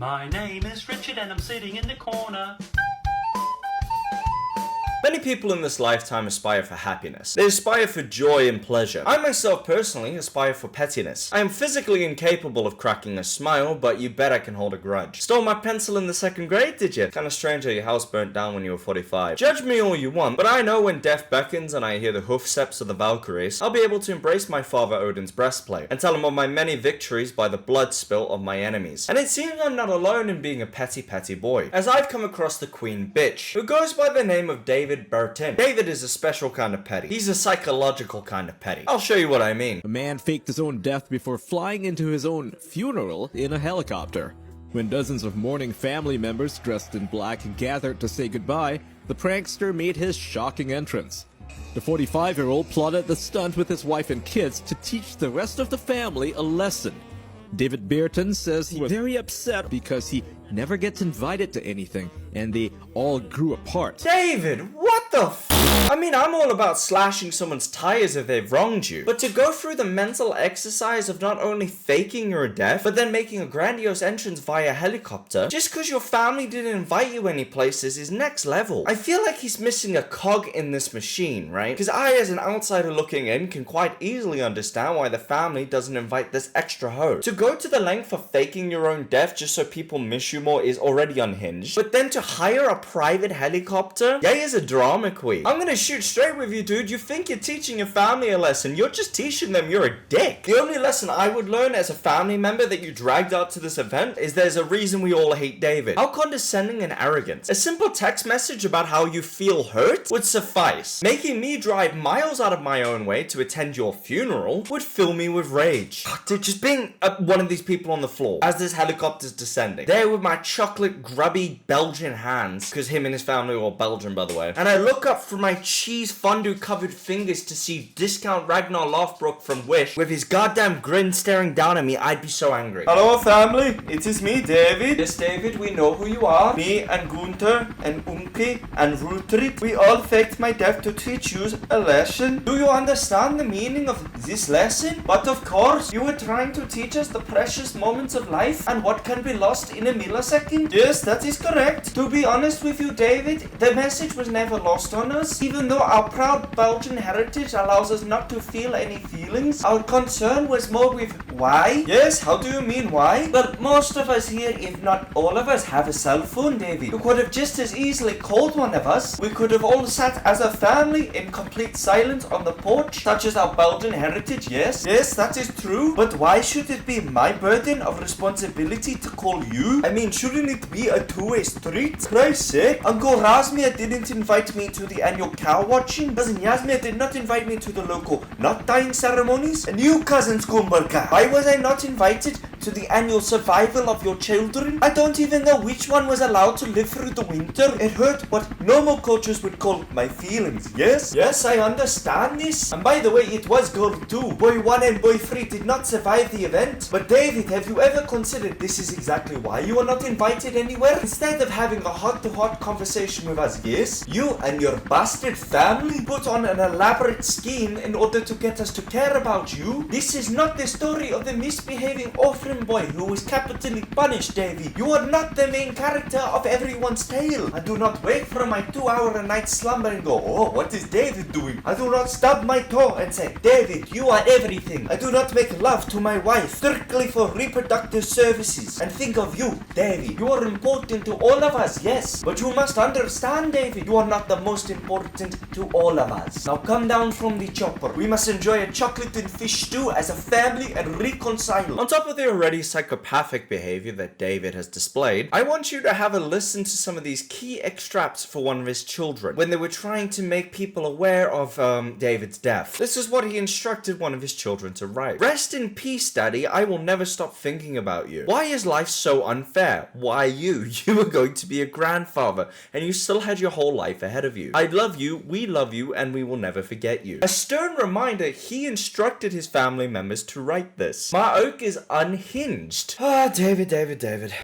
My name is Richard and I'm sitting in the corner. Many people in this lifetime aspire for happiness. They aspire for joy and pleasure. I myself personally aspire for pettiness. I am physically incapable of cracking a smile, but you bet I can hold a grudge. Stole my pencil in the 2nd grade, did you? Kinda strange how your house burnt down when you were 45. Judge me all you want, but I know when death beckons and I hear the hoof steps of the Valkyries, I'll be able to embrace my father Odin's breastplate and tell him of my many victories by the blood spilt of my enemies. And it seems I'm not alone in being a petty boy, as I've come across the queen bitch, who goes by the name of David Bertin. David is a special kind of petty. He's a psychological kind of petty. I'll show you what I mean. A man faked his own death before flying into his own funeral in a helicopter. When dozens of mourning family members dressed in black gathered to say goodbye, the prankster made his shocking entrance. The 45-year-old plotted the stunt with his wife and kids to teach the rest of the family a lesson. David Bertin says he was very upset because he never gets invited to anything, and they all grew apart. David, what the f***? I mean, I'm all about slashing someone's tires if they've wronged you, but to go through the mental exercise of not only faking your death, but then making a grandiose entrance via helicopter, just because your family didn't invite you any places is next level. I feel like he's missing a cog in this machine, right? Because I, as an outsider looking in, can quite easily understand why the family doesn't invite this extra hoe. To go to the length of faking your own death just so people miss you more is already unhinged, but then to hire a private helicopter? Yay is a drama queen. I'm gonna shoot straight with you, dude. You think you're teaching your family a lesson, you're just teaching them you're a dick. The only lesson I would learn as a family member that you dragged out to this event is there's a reason we all hate David. How condescending and arrogant. A simple text message about how you feel hurt would suffice. Making me drive miles out of my own way to attend your funeral would fill me with rage. Dude, just being one of these people on the floor as this helicopter's descending, there with my chocolate grubby Belgian hands, because him and his family are all Belgian, by the way, and I look up from my cheese fondue covered fingers to see discount Ragnar Lothbrok from Wish with his goddamn grin staring down at me, I'd be so angry. Hello family, it is me, David. Yes, David, we know who you are. Me and Gunther and Umpi and Rutrid, we all faked my death to teach you a lesson. Do you understand the meaning of this lesson? But of course, you were trying to teach us the precious moments of life and what can be lost in a millisecond. Yes, that is correct. To be honest with you, David, the message was never lost on us. Even though our proud Belgian heritage allows us not to feel any feelings, our concern was more with why. Yes, how do you mean why? Well, most of us here, if not all of us, have a cell phone, David. You could have just as easily called one of us. We could have all sat as a family in complete silence on the porch, such as our Belgian heritage, yes? Yes, that is true. But why should it be my burden of responsibility to call you? I mean, shouldn't it be a two-way street? Christ's sake. Uncle Razmir didn't invite me to the annual cow watching. Cousin Yasmir did not invite me to the local nut dyeing ceremonies. And you, Cousin Skumberka, why was I not invited to the annual survival of your children? I don't even know which one was allowed to live through the winter. It hurt what normal cultures would call my feelings, yes? Yes, I understand this. And by the way, it was girl 2. Boy 1 and boy 3 did not survive the event. But David, have you ever considered this is exactly why you are not invited anywhere? Instead of having a heart-to-heart conversation with us, yes? You and your bastard family put on an elaborate scheme in order to get us to care about you. This is not the story of the misbehaving orphan boy who was capitally punished, Davy. You are not the main character of everyone's tale. I do not wake from my 2-hour-a-night slumber and go, oh, what is David doing? I do not stub my toe and say, David, you are everything. I do not make love to my wife strictly for reproductive services and think of you, David. You are important to all of us, yes. But you must understand, David, you are not the most important to all of us. Now come down from the chopper. We must enjoy a chocolate and fish stew as a family and reconcile. On top of the already psychopathic behavior that David has displayed, I want you to have a listen to some of these key extracts for one of his children when they were trying to make people aware of David's death. This is what he instructed one of his children to write. Rest in peace, Daddy. I will never stop thinking about you. Why is life so unfair? Why you? You were going to be a grandfather and you still had your whole life ahead of you. I love you, we love you, and we will never forget you. A stern reminder, he instructed his family members to write this. My oak is unhinged unhinged. Ah, David.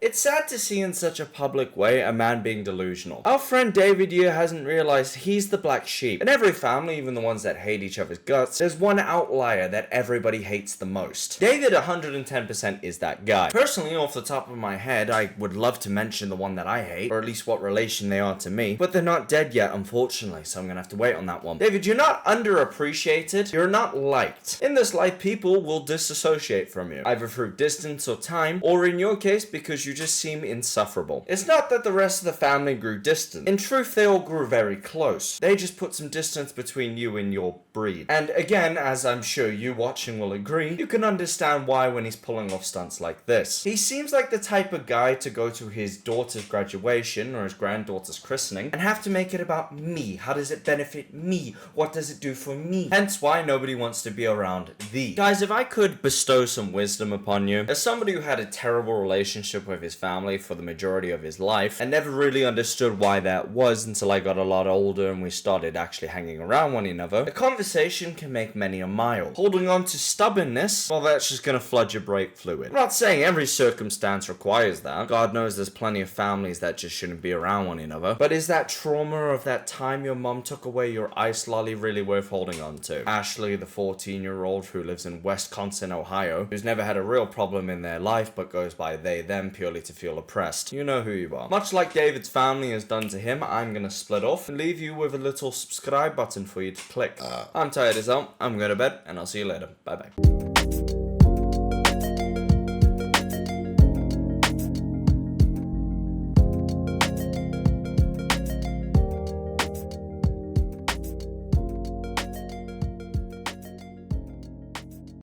It's sad to see in such a public way a man being delusional. Our friend David here hasn't realized he's the black sheep. In every family, even the ones that hate each other's guts, there's one outlier that everybody hates the most. David 110% is that guy. Personally, off the top of my head, I would love to mention the one that I hate, or at least what relation they are to me, but they're not dead yet, unfortunately, so I'm gonna have to wait on that one. David, you're not underappreciated, you're not liked. In this life, people will disassociate from you, either through distance or time, or in your case, because you just seem insufferable. It's not that the rest of the family grew distant. In truth, they all grew very close. They just put some distance between you and your breed. And again, as I'm sure you watching will agree, you can understand why when he's pulling off stunts like this. He seems like the type of guy to go to his daughter's graduation or his granddaughter's christening and have to make it about me. How does it benefit me? What does it do for me? Hence why nobody wants to be around thee. Guys, if I could bestow some wisdom upon you, as somebody who had a terrible relationship with his family for the majority of his life and never really understood why that was until I got a lot older and we started actually hanging around one another, a conversation can make many a mile. Holding on to stubbornness, well, that's just gonna flood your brake fluid. I'm not saying every circumstance requires that. God knows there's plenty of families that just shouldn't be around one another. But is that trauma of that time your mom took away your ice lolly really worth holding on to? Ashley, the 14-year-old who lives in Wisconsin, Ohio, who's never had a real problem in their life but goes by they, them purely to feel oppressed. You know who you are. Much like David's family has done to him, I'm gonna split off and leave you with a little subscribe button for you to click. I'm tired as hell, I'm going to bed, and I'll see you later. Bye bye.